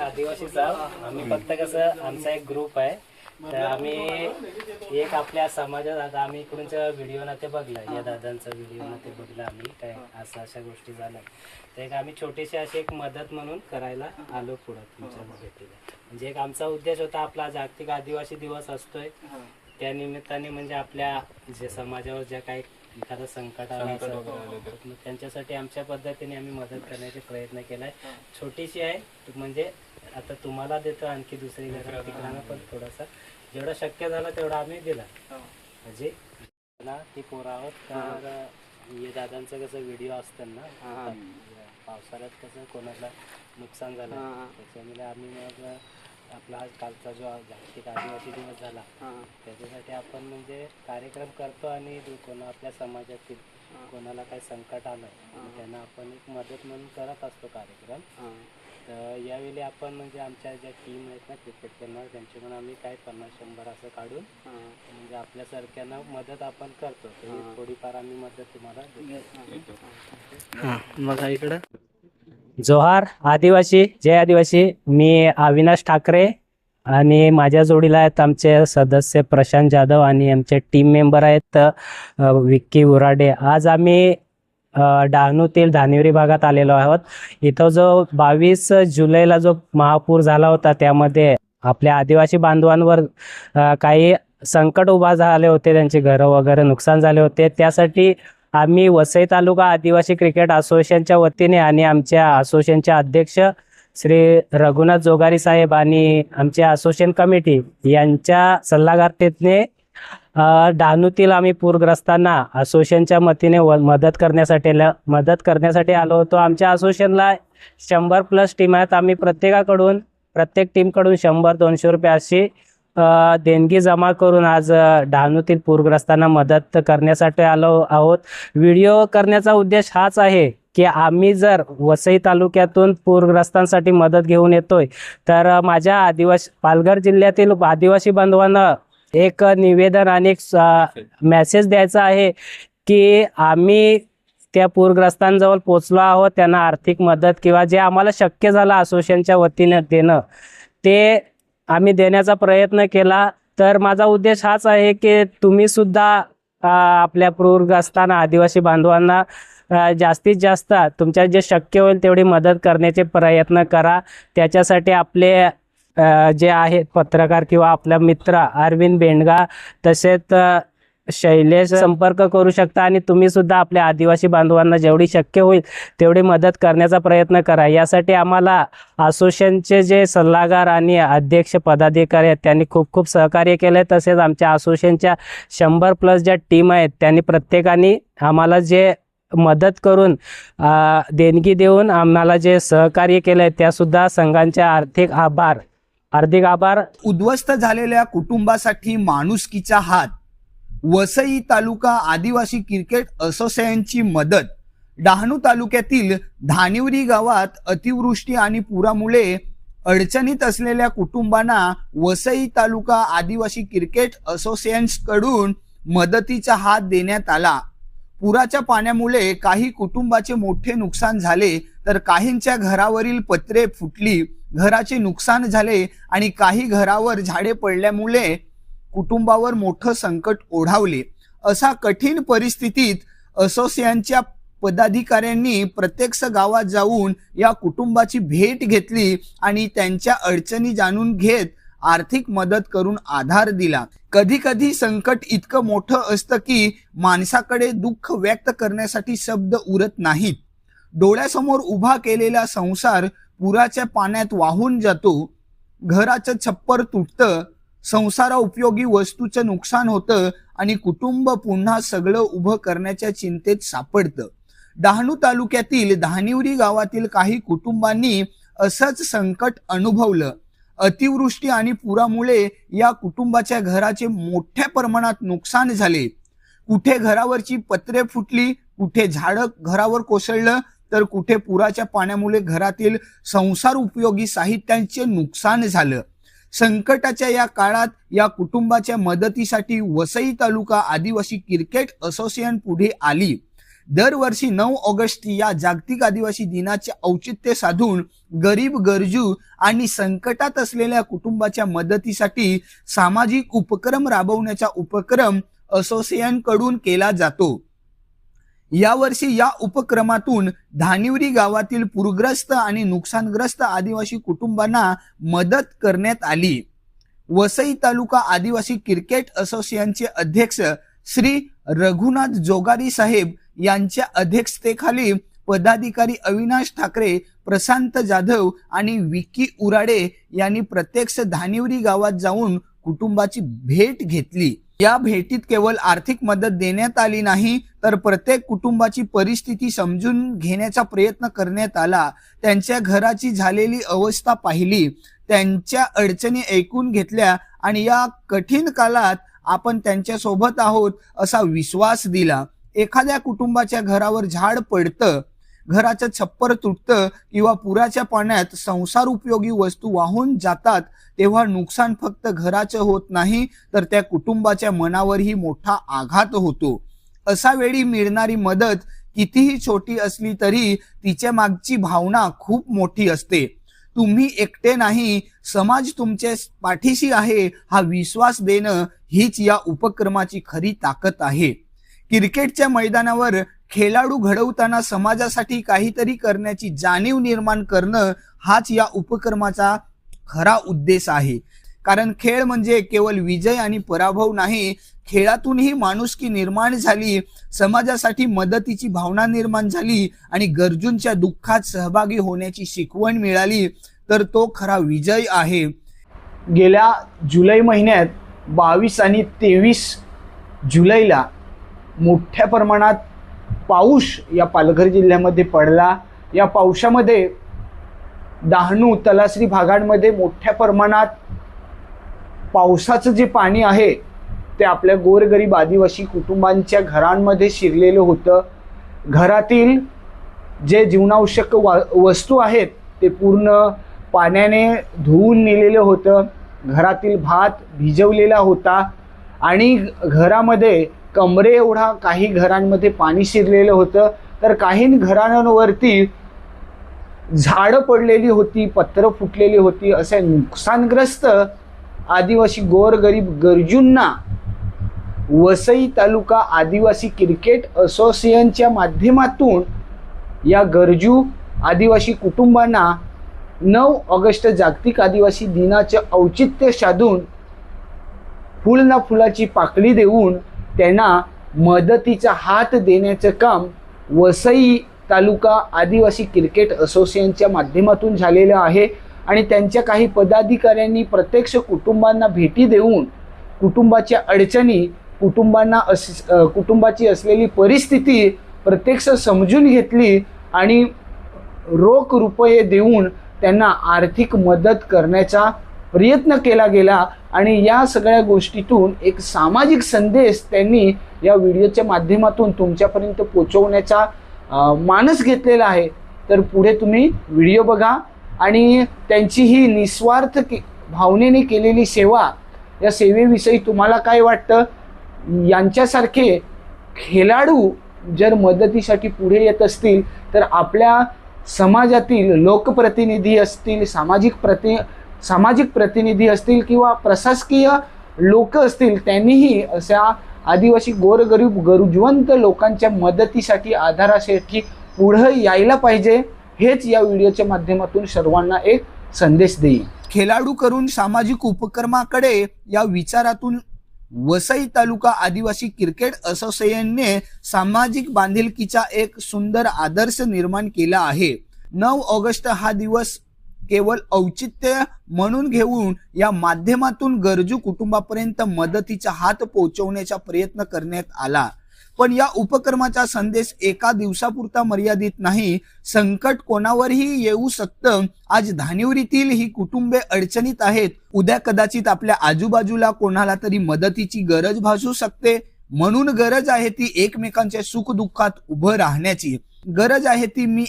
आदिवासीचा आम्ही फक्त कसं आमचा एक ग्रुप आहे तर आम्ही एक आपल्या समाजात आता आम्ही इकडूनचा व्हिडिओ ना ते बघला या दादांचा व्हिडिओ ना ते बघला आम्ही काय असं अशा गोष्टी झाल्या तर एक आम्ही छोटीशी अशी एक मदत म्हणून करायला आलो पुढं तुमच्या भेटीला म्हणजे एक आमचा उद्देश होता आपला जागतिक आदिवासी दिवस असतोय त्या निमित्ताने म्हणजे आपल्या जे समाजावर ज्या काही एखादं संकट आलं त्यांच्यासाठी आमच्या पद्धतीने आम्ही मदत करण्याचा प्रयत्न केलाय छोटीशी आहे म्हणजे आता तुम्हाला देतो आणखी दुसरी तिकडे पण थोडासा जेवढं शक्य झालं तेवढं आम्ही दिला म्हणजे ती पोरं आहोत तर हे दादांचं कसं व्हिडिओ असतात ना पावसाळ्यात कसं कोणाला नुकसान झालं त्याच्यामुळे आम्ही मग आपला हा कालचा जो जागतिक आदिवासी दिवस झाला त्याच्यासाठी आपण म्हणजे कार्यक्रम करतो आणि कोणा आपल्या समाजातील कोणाला काही संकट आलं त्यांना आपण एक मदत म्हणून करत असतो कार्यक्रम तर यावेळी आपण म्हणजे आमच्या ज्या टीम आहेत ना क्रिकेट खेळणार त्यांच्याकडून आम्ही काय 50-100 असं काढून म्हणजे आपल्यासारख्यांना मदत आपण करतो थोडीफार आम्ही मदत तुम्हाला देतो मग इकडं जोहार आदिवासी जय आदिवासी मी अविनाश ठाकरे आणि माझ्या जोडीला आहेत आमचे सदस्य प्रशांत जाधव आणि आमचे टीम मेंबर आहेत विक्की उराडे आज आम्ही डहाणूतील धानिवरी भागात आलेलो आहोत इथं जो 22 जुलैला जो महापूर झाला होता त्यामध्ये आपल्या आदिवासी बांधवांवर काही संकट उभा झाले होते त्यांचे घरं वगैरे नुकसान झाले होते त्यासाठी आम्ही वसई तालुका आदिवासी क्रिकेट असोसिएशनच्या वतीने आणि आमच्या असोसिएशनचे अध्यक्ष श्री रघुनाथ जोगारी साहेब आणि आमच्या असोसिएशन कमिटी यांच्या सल्लागारतेने डहाणूतील आम्ही पूरग्रस्तांना असोसिएशनच्या वतीने मदत करण्यासाठी आलो होतो आमच्या असोसिएशनला 100+ टीम आहेत आम्ही प्रत्येक टीमकडून 100-200 रुपये अशी देणगी जमा करून आज डहाणूतील पूरग्रस्तांना मदत करण्यासाठी आलो आहोत व्हिडिओ करण्याचा उद्देश हाच आहे की आम्ही जर वसई तालुक्यातून पूरग्रस्तांसाठी मदत घेऊन येतोय तर माझ्या पालघर जिल्ह्यातील आदिवासी बांधवांना एक निवेदन आणि एक मेसेज द्यायचा आहे की आम्ही त्या पूरग्रस्तांजवळ पोचलो आहोत त्यांना आर्थिक मदत किंवा जे आम्हाला शक्य झालं असोसिएशनच्या वतीने देणं ते आम्ही देण्याचा प्रयत्न केला तर माझा उद्देश हाच आहे की तुम्ही सुद्धा आपल्या पूरग्रस्तांना आदिवासी बांधवांना जास्तीत जास्त तुमच्या जे शक्य होईल तेवढी मदत करण्याचे प्रयत्न करा त्याच्यासाठी आपले जे आहेत पत्रकार किंवा आपला मित्र अरविंद बेंडगा तसेच शैलेश संपर्क करू शकता आणि तुम्ही सुद्धा आपल्या आदिवासी बांधवांना जेवढी शक्य होईल तेवढी मदत करण्याचा प्रयत्न करा यासाठी आम्हाला असोसिएशनचे जे सल्लागार आणि अध्यक्ष पदाधिकारी आहेत त्यांनी खूप सहकार्य केले तसेच आमच्या असोसिएशनच्या 100+ ज्या टीम आहेत त्यांनी प्रत्येकाने आम्हाला जे मदत करून देणगी देऊन आम्हाला जे सहकार्य केले त्यासुद्धा संघांचे हार्दिक आभार उद्ध्वस्त झालेल्या कुटुंबासाठी माणुसकीचा हात वसई तालुका आदिवासी क्रिकेट असोसिएशनची मदत डहाणू तालुक्यातील धानिवरी गावात अतिवृष्टी आणि पुरामुळे अडचणीत असलेल्या कुटुंबांना वसई तालुका आदिवासी क्रिकेट असोसिएशनकडून मदतीचा हात देण्यात आला पुराच्या पाण्यामुळे काही कुटुंबाचे मोठे नुकसान झाले तर काहींच्या घरावरील पत्रे फुटली घराचे नुकसान झाले आणि काही घरावर झाडे पडल्यामुळे कुटुंबावर मोठं संकट ओढावले अशा कठीण परिस्थितीत असोसिएशनच्या पदाधिकाऱ्यांनी प्रत्यक्ष गावात जाऊन या कुटुंबाची भेट घेतली आणि त्यांच्या अडचणी जाणून घेत आर्थिक मदत करून आधार दिला कधी कधी संकट इतकं मोठं असतं की माणसाकडे दुःख व्यक्त करण्यासाठी शब्द उरत नाहीत डोळ्यासमोर उभा केलेला संसार पुराच्या पाण्यात वाहून जातो घराचं छप्पर तुटतं संसारा उपयोगी वस्तूचं नुकसान होतं आणि कुटुंब पुन्हा सगळं उभं करण्याच्या चिंतेत सापडतं डहाणू तालुक्यातील धानिवरी गावातील काही कुटुंबांनी असंच संकट अनुभवलं अतिवृष्टी आणि पुरामुळे या कुटुंबाच्या घराचे मोठ्या प्रमाणात नुकसान झाले कुठे घरावरची पत्रे फुटली कुठे झाडं घरावर कोसळलं तर कुठे पुराच्या पाण्यामुळे घरातील संसार उपयोगी साहित्यांचे नुकसान झालं संकटाच्या या काळात या कुटुंबाच्या मदतीसाठी वसई तालुका आदिवासी क्रिकेट असोसिएशन पुढे आली दरवर्षी 9 ऑगस्ट या जागतिक आदिवासी दिनाचे औचित्य साधून गरीब, गरजू आणि संकटात असलेल्या कुटुंबाच्या मदतीसाठी सामाजिक उपक्रम राबवण्याचा उपक्रम असोसिएशन कडून केला जातो। यावर्षी या उपक्रमातून धानिवरी गावातील पूरग्रस्त आणि नुकसानग्रस्त आदिवासी कुटुंबांना मदत करण्यात आली। वसई तालुका आदिवासी क्रिकेट असोसिएशनचे अध्यक्ष श्री रघुनाथ जोगारी साहेब यांच्या अध्यक्षतेखाली पदाधिकारी अविनाश ठाकरे, प्रशांत जाधव आणि विकी उराडे यांनी प्रत्यक्ष धानिवरी गावात जाऊन कुटुंबाची भेट घेतली। या भेटीत केवळ आर्थिक मदत देण्यात आली नाही, तर प्रत्येक कुटुंबाची परिस्थिती समजून घेण्याचा प्रयत्न करण्यात आला। त्यांच्या घराची झालेली अवस्था पाहिली, त्यांच्या अडचणी ऐकून घेतल्या आणि या कठीण काळात आपण त्यांच्या सोबत आहोत असा विश्वास दिला। एखाद्या कुटुंबाच्या घरावर झाड पडतं, घराचं छप्पर तुटतं किंवा पुराच्या पाण्यात संसार उपयोगी वस्तू वाहून जातात, तेव्हा नुकसान फक्त घराचं होत नाही, तर त्या कुटुंबाच्या मनावरही मोठा आघात होतो। अशा वेळी मिळणारी मदत कितीही छोटी असली तरी तिच्या मागची भावना खूप मोठी असते। तुम्ही एकटे नाही, समाज तुमच्या पाठीशी आहे हा विश्वास देणं हीच या उपक्रमाची खरी ताकद आहे। क्रिकेटच्या मैदानावर खेळाडू घडवताना समाजासाठी काहीतरी करण्याची जाणीव निर्माण करणं हाच या उपक्रमाचा खरा उद्देश आहे। कारण खेळ म्हणजे केवळ विजय आणि पराभव नाही, खेळातूनही माणुसकी निर्माण झाली, समाजासाठी मदतीची भावना निर्माण झाली आणि गरजूंच्या दुःखात सहभागी होण्याची शिकवण मिळाली, तर तो खरा विजय आहे। गेल्या जुलै महिन्यात 22 आणि 23 जुलैला मोठ्या प्रमाणात पाऊस या पालघर जिल्ह्यामध्ये पडला। या पावसामध्ये डहाणू, तलासरी भागांमध्ये मोठ्या प्रमाणात पावसाचं जे पाणी आहे ते आपल्या गोरगरीब आदिवासी कुटुंबांच्या घरांमध्ये शिरलेलं होतं। घरातील जे जीवनावश्यक वस्तू आहेत ते पूर्ण पाण्याने धुवून नेलेलं होतं। घरातील भात भिजवलेला होता आणि घरामध्ये कमरे एवढा काही घरांमध्ये पाणी शिरलेलं होतं, तर काही घरांवरती झाडं पडलेली होती, पत्र फुटलेली होती। असे नुकसानग्रस्त आदिवासी गोरगरीब गरजूंना वसई तालुका आदिवासी क्रिकेट असोसिएशनच्या माध्यमातून या गरजू आदिवासी कुटुंबांना 9 ऑगस्ट जागतिक आदिवासी दिनाचे औचित्य साधून फुल ना फुलाची पाकळी देऊन त्यांना मदतीचा हात देण्याचं काम वसई तालुका आदिवासी क्रिकेट असोसिएशनच्या माध्यमातून झालेलं आहे। आणि त्यांच्या काही पदाधिकाऱ्यांनी प्रत्यक्ष कुटुंबांना भेटी देऊन कुटुंबाच्या अडचणी, कुटुंबाची असलेली परिस्थिती प्रत्यक्ष समजून घेतली आणि रोख रुपये देऊन त्यांना आर्थिक मदत करण्याचा प्रयत्न केला गेला। आणि या सगळ्या गोष्टीतून एक सामाजिक संदेश त्यांनी या व्हिडिओच्या माध्यमातून तुमच्यापर्यंत पोहोचवण्याचा मानस घेतलेला आहे। तर पुढे तुम्ही व्हिडिओ बघा आणि त्यांची ही निस्वार्थ भावनेने केलेली सेवा, या सेवेविषयी तुम्हाला काय वाटतं? यांच्यासारखे खेळाडू जर मदतीसाठी पुढे येत असतील तर आपल्या समाजातील लोकप्रतिनिधी असतील, सामाजिक प्रतिनिधी असतील किंवा प्रशासकीय लोक असतील, त्यांनीही अशा आदिवासी गोरगरीब गरजवंत लोकांच्या मदतीसाठी, आधारासाठी पुढे यायला पाहिजे। हेच या व्हिडिओच्या माध्यमातून सर्वांना एक संदेश देईल। खेळाडू करून सामाजिक उपक्रमाकडे या विचारातून वसई तालुका आदिवासी क्रिकेट असोसिएशनने सामाजिक बांधिलकीचा एक सुंदर आदर्श निर्माण केला आहे। 9 ऑगस्ट हा दिवस केवळ औचित्य म्हणून घेऊन या माध्यमातून गरजू कुटुंबापर्यंत मदतीचा हात पोहोचवण्याचा प्रयत्न करण्यात आला। पण या उपक्रमाचा संदेश एका दिवसापुरता मर्यादित नाही, संकट कोणावरही येऊ शकतं। आज धानिवरीतील ही कुटुंबे अडचणीत आहेत, उद्या कदाचित आपल्या आजूबाजूला कोणाला तरी मदतीची गरज भासू शकते। म्हणून गरज आहे ती एकमेकांच्या सुख दुःखात उभं राहण्याची। गरज आहे ती मी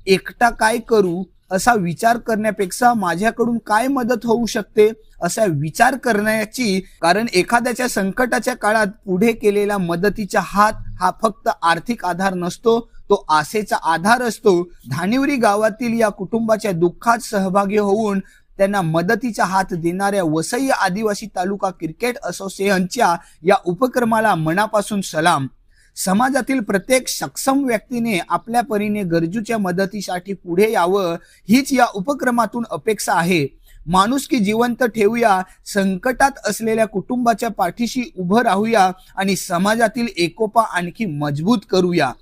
एकटा काय करू असा विचार करण्यापेक्षा माझ्याकडून काय मदत होऊ शकते असा विचार करण्याची। कारण एखाद्याच्या संकटाच्या काळात पुढे केलेला मदतीचा हात हा फक्त आर्थिक आधार नसतो, तो आशेचा आधार असतो. धानिवरी गावातील या कुटुंबाच्या दुःखात सहभागी होऊन त्यांना मदतीचा हात देणाऱ्या वसई आदिवासी तालुका क्रिकेट असोसिएशनच्या या उपक्रमाला मनापासून सलाम. समाजातील प्रत्येक सक्षम व्यक्तीने आपल्या परीने गरजूच्या मदतीसाठी पुढे यावं, हीच या उपक्रमातून अपेक्षा आहे. माणुसकी जिवंत ठेवूया, संकटात असलेल्या कुटुंबाच्या पाठीशी उभं राहूया आणि समाजातील एकोपा आणखी मजबूत करूया.